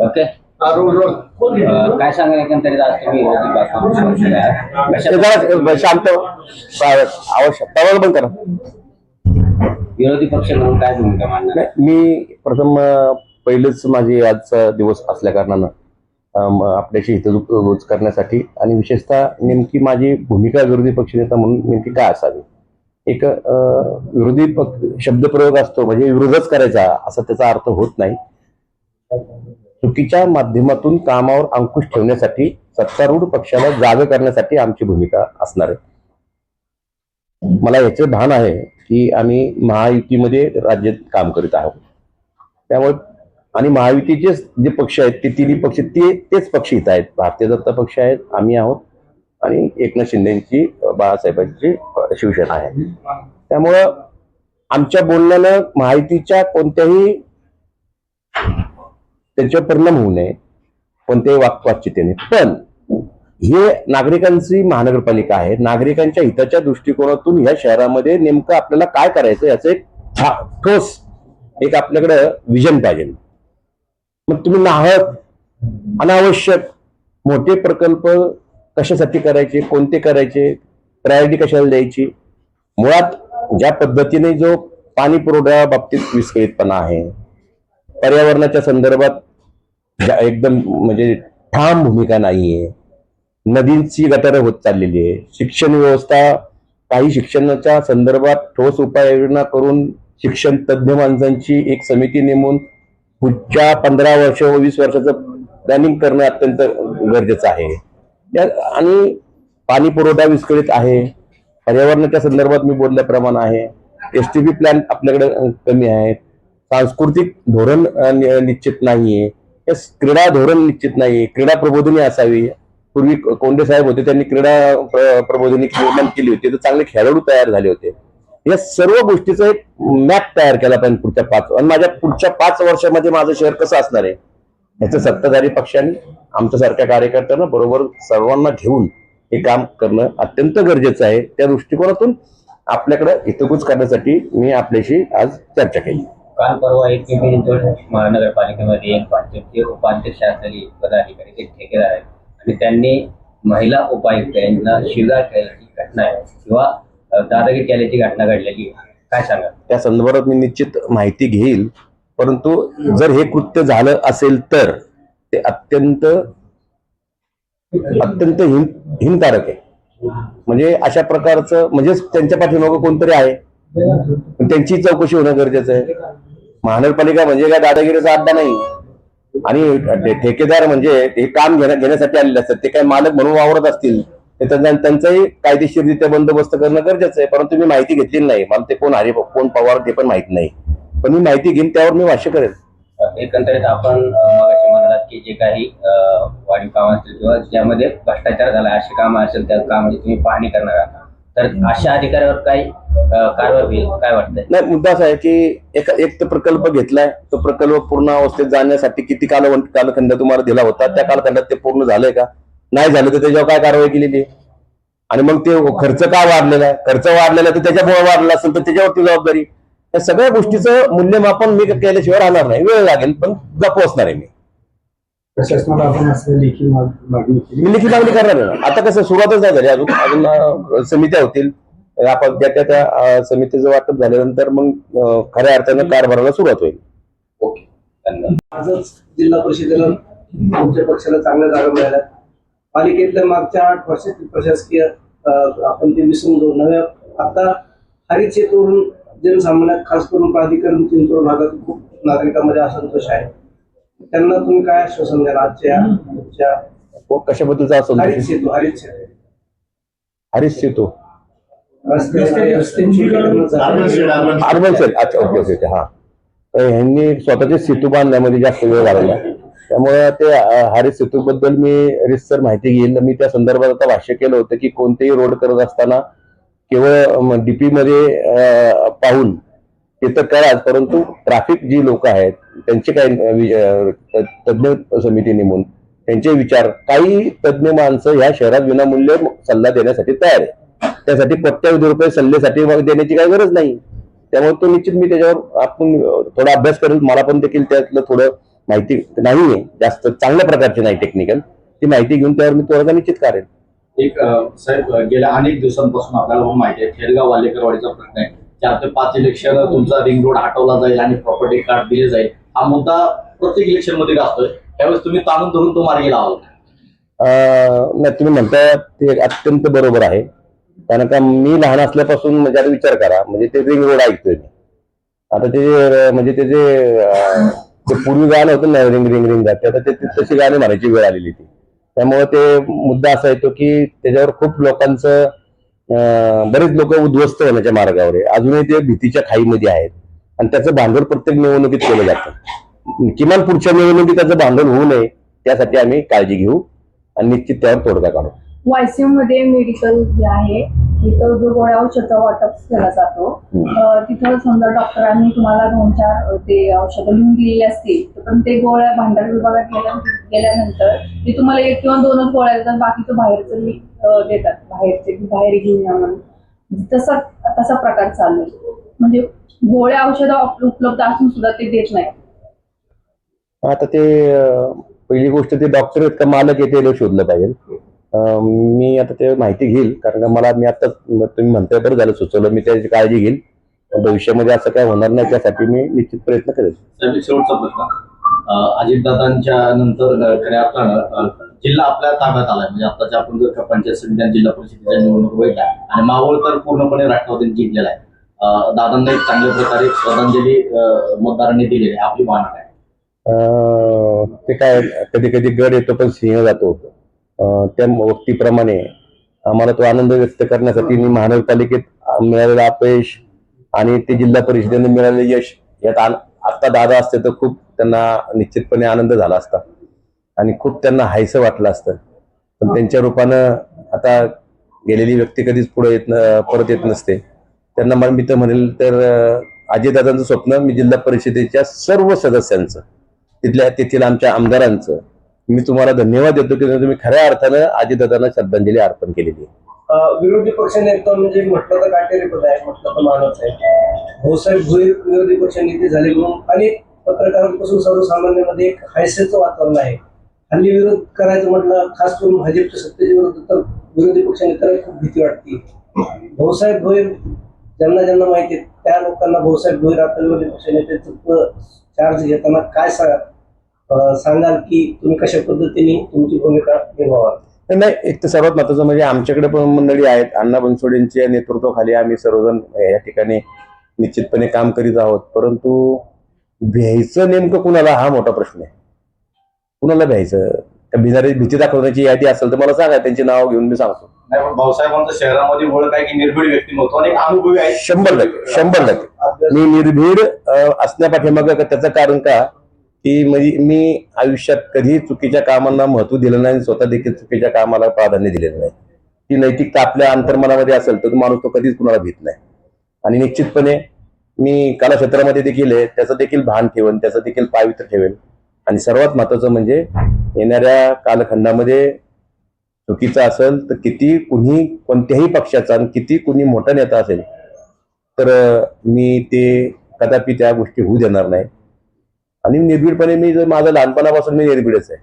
Okay. काय सांगा एकंदरीत आज तुम्ही शांत आवश्यक बंद करा. विरोधी पक्ष म्हणून काय भूमिका मांडणार? मी प्रथम पहिलेच माझी आजचा दिवस असल्या कारणानं आपल्याशी हितगुज करण्यासाठी आणि विशेषतः नेमकी माझी भूमिका विरोधी पक्षनेता म्हणून नेमकी काय असावी. एक विरोधी शब्दप्रयोग असतो म्हणजे विरोधच करायचा असा त्याचा अर्थ होत नाही. चुकीच्या माध्यमातून कामावर अंकुश ठेवण्यासाठी सत्तारूढ पक्षाला जागे करण्यासाठी आमची भूमिका असणार आहे. मला याचे भान आहे की आम्ही महायुतीमध्ये राज्यात काम करीत आहोत. त्यामुळे आणि महायुतीचे जे पक्ष आहेत ते तिन्ही पक्ष तेच पक्ष इथं आहेत. भारतीय जनता पक्ष आहेत, आम्ही आहोत आणि एकनाथ शिंदेची बाळासाहेबांची शिवसेना आहे. त्यामुळं आमच्या बोलण्यानं महायुतीच्या कोणत्याही त्याच्यावर परिणाम होऊ नये, कोणत्याही वाक्वाचितेने. पण हे नागरिकांची महानगरपालिका आहे. नागरिकांच्या हिताच्या दृष्टिकोनातून या शहरामध्ये नेमकं आपल्याला काय करायचं याचं एक ठोस एक आपल्याकडे विजन पाहिजे. मग तुम्ही नाहक अनावश्यक मोठे प्रकल्प कशासाठी करायचे, कोणते करायचे, प्रायोरिटी कशाला द्यायची. मुळात ज्या पद्धतीने जो पाणी पुरवठा बाबतीत विस्कळीतपणा आहे, पर्यावरणाच्या संदर्भात एकदम म्हणजे ठाम भूमिका नाहीये, नदींची गटारं होत चाललेली आहे, शिक्षण व्यवस्था काही शिक्षणाच्या संदर्भात ठोस उपाययोजना करून शिक्षण तज्ज्ञ माणसांची एक समिती नेमून पुढच्या 15 वर्ष व 20 वर्षाचं प्लॅनिंग करणं अत्यंत गरजेचं आहे. आणि पाणी पुरवठा विस्कळीत आहे, पर्यावरणाच्या संदर्भात मी बोलल्याप्रमाणे आहे, STP प्लॅन आपल्याकडे कमी आहेत, सांस्कृतिक धोरण निश्चित नाहीये, क्रीडा धोरण निश्चित नाही, क्रीडा प्रबोधिनी असावी. पूर्वी कोंडे साहेब होते, त्यांनी क्रीडा प्रबोधिनी निर्माण केली होती, तर चांगले खेळाडू तयार झाले होते. या सर्व गोष्टीचा एक मॅप तयार केला पाहिजे पुढच्या 5 आणि माझ्या पुढच्या 5 वर्षामध्ये माझं शहर कसं असणार आहे याचं सत्ताधारी पक्षांनी आमच्यासारख्या कार्यकर्त्यांना बरोबर सर्वांना घेऊन हे काम करणं अत्यंत गरजेचं आहे. त्या दृष्टिकोनातून आपल्याकडे हितगुज करण्यासाठी मी आपल्याशी आज चर्चा केली. काल परवा एक महानगरपालिकेमध्ये एक भाजपचे उपाध्यक्ष असलेले पदाधिकारी ते ठेकेदार आहेत आणि त्यांनी महिला उपायुक्त यांना शिवीगाळ केल्याची घटना आहे किंवा दादागिरी केल्याची घटना घडलेली आहे. काय सांगा त्या संदर्भात? मी निश्चित माहिती घेईल, परंतु जर हे कृत्य झालं असेल तर ते अत्यंत हिंसकारक आहे. म्हणजे अशा प्रकारचं म्हणजे त्यांच्या पाठीमागं कोणतरी आहे, त्यांची चौकशी होणं गरजेचं आहे. महानगरपालिका म्हणजे काय दादागिरीचा अड्डा नाही आणि ठेकेदार म्हणजे हे काम घेण्यासाठी आलेले असतात. ते काय मालक म्हणून वावरत असतील त्यांचाही कायदेशीररित्या बंदोबस्त करणं गरजेचं आहे. परंतु मी माहिती घेतलेली नाही, मला ते कोण कोण पवार ते पण माहित नाही, पण मी माहिती घेईन त्यावर मी भाष्य करेन. एकंदरीत आपण मगाशी म्हणालात की जे काही वाढीव काम असतील किंवा ज्यामध्ये भ्रष्टाचार झाला असे काम असेल त्या कामाची तुम्ही पाहणी करणार आहात, तर अशा अधिकाऱ्यावर काही कारवाई होईल काय वाटतंय? नाही, मुद्दा असा आहे की एक तर प्रकल्प घेतलाय, तो प्रकल्प पूर्ण अवस्थेत जाण्यासाठी किती कालखंड तुम्हाला दिला होता, त्या कालखंडात ते पूर्ण झालंय का? नाही झालं तर त्याच्यावर काय कारवाई केलेली? आणि मग ते खर्च का वाढलेला आहे? खर्च वाढलेला तर त्याच्यामुळे वाढला असेल तर त्याच्यावरती जबाबदारी. या सगळ्या गोष्टीचं मूल्यमापन मी केल्याशिवाय राहणार नाही, वेळ लागेल पण गप्प आहे मी. लेखी मागणी करणार आहे. आता कसं सुरुवातच नाही झाली, अजून समित्या होतील. आपण त्या समितीचं वाटप झाल्यानंतर मग खऱ्या अर्थानं कारभाराला सुरुवात होईल. ओके, धन्यवाद. आजच जिल्हा परिषदेला तुमच्या पक्षाला चांगल्या जागा मिळाल्या. पालिकेतल्या मागच्या 8 वर्षातील प्रशासकीय आपण ते विसरून जाऊ. नव्या आता हरित सेतूवरून जनसामान्यात खास करून प्राधिकरण चिंचवड भागात खूप नागरिकांमध्ये असंतोष आहे. त्यांना तुम्ही काय आश्वासन द्याल आजच्या कशाबद्दलचा असंतोष? हरित सेतू हरित सेतू अर्बन सेल. अच्छा, ओके ओके ओके. हा, ह्यांनी स्वतःचे सेतू बांधण्यामध्ये जास्त वेळ घालवला, त्यामुळे ते हरित सेतू बद्दल मी रितसर माहिती घेईल. मी त्या संदर्भात आता भाष्य केलं होतं की कोणतेही रोड करत असताना केवळ डीपी मध्ये पाहून ते तर कराच, परंतु ट्रॅफिक जी लोक आहेत त्यांचे काही तज्ज्ञ समिती नेमून त्यांचे विचार, काही तज्ज्ञ माणसं ह्या शहरात विनामूल्य सल्ला देण्यासाठी तयार आहे. त्यासाठी कोट्यावधी रुपये सल्ल्यासाठी देण्याची काही गरज नाही. त्यामुळे तो निश्चित मी त्याच्यावर आपण थोडा अभ्यास करेल. मला पण देखील त्यातलं थोडं माहिती नाहीये, जास्त चांगल्या प्रकारची नाही टेक्निकल, ती माहिती घेऊन त्यावर मी तोडगा निश्चित करेल. एक साहेब, गेल्या अनेक दिवसांपासून आपल्याला पण माहिती आहे खेरगाव वालेकरवाडीचा प्रश्न आहे. 4 ते 5 इलेक्शन तुमचा रिंग रोड हटवला जाईल आणि प्रॉपर्टी कार्ड दिले जाईल, हा मुद्दा प्रत्येक इलेक्शन मध्ये गाजतोय. त्यावेळेस तुम्ही ताणून धरून तो मार्गी लावाल. नाही, तुम्ही म्हणता ते अत्यंत बरोबर आहे. कारण का मी लहान असल्यापासून म्हणजे आता विचार करा, म्हणजे ते रिंग रोड ऐकतोय मी. आता ते म्हणजे ते पूर्वी गाणं होतं ना, रिंग रिंग रिंग जाते, आता ते तशी गाणी म्हणायची वेळ आलेली ती. त्यामुळे ते मुद्दा असा येतो की त्याच्यावर खूप लोकांचं बरेच लोक उद्ध्वस्त होण्याच्या मार्गावर आहे. अजूनही ते भीतीच्या खाईमध्ये आहेत आणि त्याचं भांडवल प्रत्येक निवडणुकीत केलं जातं. किमान पुढच्या निवडणुकीत त्याचं भांडवल होऊ नये त्यासाठी आम्ही काळजी घेऊ आणि निश्चित त्यावर तोडगा काढू. वायसीएम मध्ये मेडिकल जे आहे तिथं जो गोळ्या औषधं वाटप केला जातो, तिथं समजा डॉक्टरांनी तुम्हाला 2-4 ते औषधं लिहून दिलेली असतील, पण ते गोळ्या भांडार विभागात गेल्यानंतर ते तुम्हाला 1 किंवा 2च गोळ्या देतात, बाकीचं बाहेरचं देतात, बाहेर घेऊन या म्हणून. तसा प्रकार चालू आहे. म्हणजे गोळ्या औषधं उपलब्ध असून सुद्धा ते देत नाही. आता ते पहिली गोष्ट ते डॉक्टर आहेत का मालक येते शोधलं पाहिजे. मी आता ते माहिती घेईल, कारण का मी आता तुम्ही म्हणताय बरं झालं सुचवलं, मी त्याची काळजी घेईल. भविष्यामध्ये असं काय होणार नाही त्यासाठी मी निश्चित प्रयत्न करेल. साहेब, शेवटचा प्रश्न, अजितदादांच्या नंतर खऱ्या अर्थानं जिल्हा आपल्या ताब्यात आलाय. म्हणजे आताच्या आपण जर पंचायत समित्या जिल्हा परिषदेच्या निवडणूक बघितल्या आणि मावळ तर पूर्णपणे राष्ट्रवादीने जिंकलेला आहे. दादांना एक चांगल्या प्रकारे श्रद्धांजली मतदारांनी दिलेली आहे. आपली भावना काय? ते काय कधी कधी गड येतो पण सिंह जातो. त्या व्यक्तीप्रमाणे आम्हाला तो आनंद व्यक्त करण्यासाठी मी महानगरपालिकेत मिळालेलं अपयश आणि ते जिल्हा परिषदेने मिळालेलं यश यात आता दादा असते तर खूप त्यांना निश्चितपणे आनंद झाला असता आणि खूप त्यांना हायसं वाटलं असतं. पण त्यांच्या रूपानं आता गेलेली व्यक्ती कधीच पुढे परत येत नसते. त्यांना मी तर म्हणेल तर अजितदादांचं स्वप्न मी जिल्हा परिषदेच्या सर्व सदस्यांचं, तेथील आमच्या आमदारांचं मी तुम्हाला धन्यवाद देतो की तुम्ही खऱ्या अर्थानं अजितदादांना श्रद्धांजली अर्पण केलेली आहे. विरोधी पक्षनेता म्हणजे म्हटलं तर काटेरी पद आहे, म्हटलं तर मानच आहे. भाऊसाहेब भोईर विरोधी पक्षनेते झाले म्हणून अनेक पत्रकारांपासून सर्वसामान्यांमध्ये एक हास्याचं वातावरण आहे. हल्ली विरोध करायचं म्हटलं, खास करून भाजपच्या सत्तेच्या विरोधात तर विरोधी पक्षनेत्याला खूप भीती वाटते. भाऊसाहेब भोईर ज्यांना ज्यांना माहिती आहे त्या लोकांना भाऊसाहेब भोईर आता विरोधी पक्षनेत्याचं चार्ज घेताना काय सांगाल की तुम्ही कशा पद्धतीने तुमची भूमिका निभावाल? नाही, एक तर सर्वात महत्वाचं म्हणजे आमच्याकडे पण मंडळी आहेत. अण्णा बनसोडेंच्या नेतृत्वाखाली आम्ही सर्वजण या ठिकाणी निश्चितपणे काम करीत आहोत. परंतु भ्यायचं नेमकं कुणाला हा मोठा प्रश्न आहे. कुणाला भ्यायचं? का भिणारी भीती दाखवण्याची यादी असेल तर मला सांगा, त्यांचे नाव घेऊन मी सांगतो. नाही, पण भाऊसाहेबांचं शहरामध्ये ओळख आहे की निर्भीड व्यक्तिमत्व आणि अनुभवी आहे. 100% मी निर्भीड असण्यापाठीमागं त्याचं कारण का की म्हणजे मी आयुष्यात कधी चुकीच्या कामांना महत्व दिलं नाही, स्वतः देखील चुकीच्या कामाला प्राधान्य दिलेलं नाही. ती नैतिकता आपल्या अंतर्मनामध्ये असेल तर माणूस तो कधीच कुणाला भीत नाही. आणि निश्चितपणे मी कला क्षेत्रामध्ये देखील आहे, त्याचं देखील भान ठेवेन, त्याचं देखील पावित्र्य ठेवेल. आणि सर्वात महत्वाचं म्हणजे येणाऱ्या कालखंडामध्ये चुकीचं असेल तर किती कुणी कोणत्याही पक्षाचा आणि किती कुणी मोठा नेता असेल तर मी ते कदापि त्या गोष्टी होऊ देणार नाही. आणि निर्भीडपणे मी माझं लहानपणापासून मी निर्भीडच आहे.